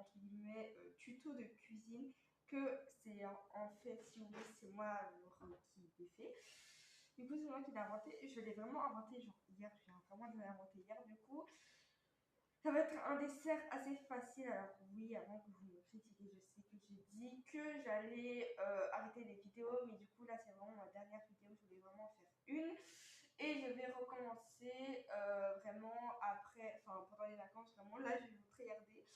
entre guillemets tuto de cuisine que c'est en fait, si vous voulez, c'est moi qui l'ai fait. Du coup, c'est moi qui l'ai inventé. Je l'ai vraiment inventé genre hier. J'ai vraiment de l'inventer hier. Du coup, ça va être un dessert assez facile. Alors oui, avant que vous me critiquiez, je sais que j'ai dit que j'allais arrêter les vidéos, mais du coup là c'est vraiment ma dernière vidéo, je voulais vraiment en faire une. Et je vais recommencer vraiment après, enfin pendant les vacances, vraiment là je vais vous regarder.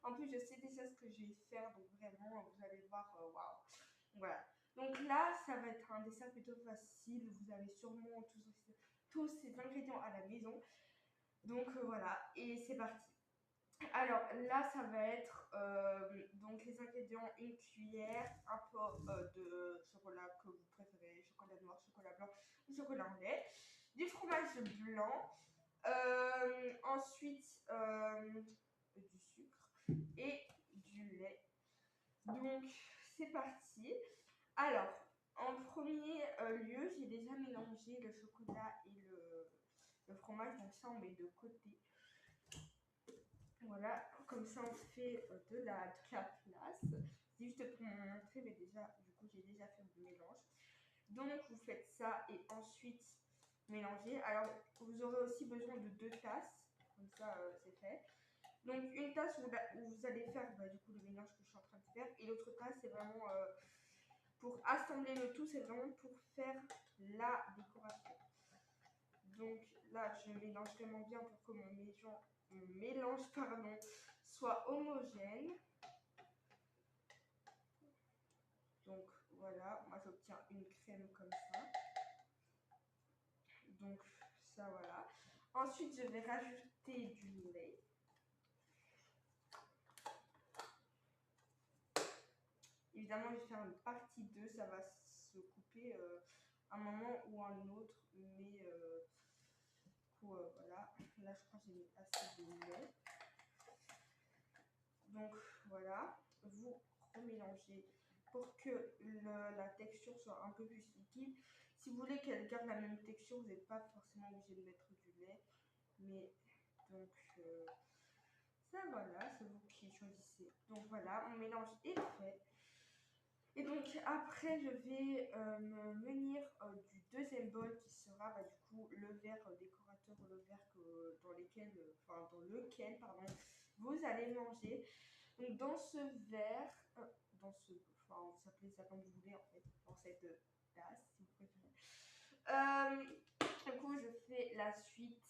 En plus je sais déjà ce que je vais faire, donc vraiment vous allez voir, waouh. Voilà. Donc là ça va être un dessert plutôt facile, vous avez sûrement tous ces ingrédients à la maison. Donc voilà, et c'est parti. Alors là, ça va être donc les ingrédients, une cuillère, un peu de chocolat que vous préférez, chocolat noir, chocolat blanc ou chocolat en lait, du fromage blanc, ensuite du sucre et du lait. Donc c'est parti. Alors, en premier lieu, j'ai déjà mélangé le chocolat et le fromage, donc ça on met de côté. Voilà, comme ça on fait de la place. C'est juste pour vous montrer, mais déjà, du coup, j'ai déjà fait le mélange. Donc, vous faites ça et ensuite mélangez. Alors, vous aurez aussi besoin de 2 tasses, comme ça, c'est fait. Donc, une tasse où vous allez faire du coup le mélange que je suis en train de faire, et l'autre tasse, c'est vraiment pour assembler le tout, c'est vraiment pour faire la décoration. Donc là, je mélange vraiment bien pour que mon mélange soit homogène. Donc voilà, moi j'obtiens une crème comme ça. Donc ça voilà. Ensuite, je vais rajouter du lait. Évidemment, je vais faire une partie 2, ça va se couper un moment ou un autre, mais voilà. Là, je crois que j'ai mis assez de lait. Donc voilà, vous remélangez pour que la texture soit un peu plus liquide. Si vous voulez qu'elle garde la même texture, vous n'êtes pas forcément obligé de mettre du lait. Mais donc ça voilà, c'est vous qui choisissez. Donc voilà, mon mélange est fait. Et donc après, je vais me munir du deuxième bol qui sera du coup le verre décorateur, le verre dans lequel vous allez manger. Donc dans ce verre, vous appelez ça comme vous voulez en fait, dans cette tasse si vous préférez. Du coup, je fais la suite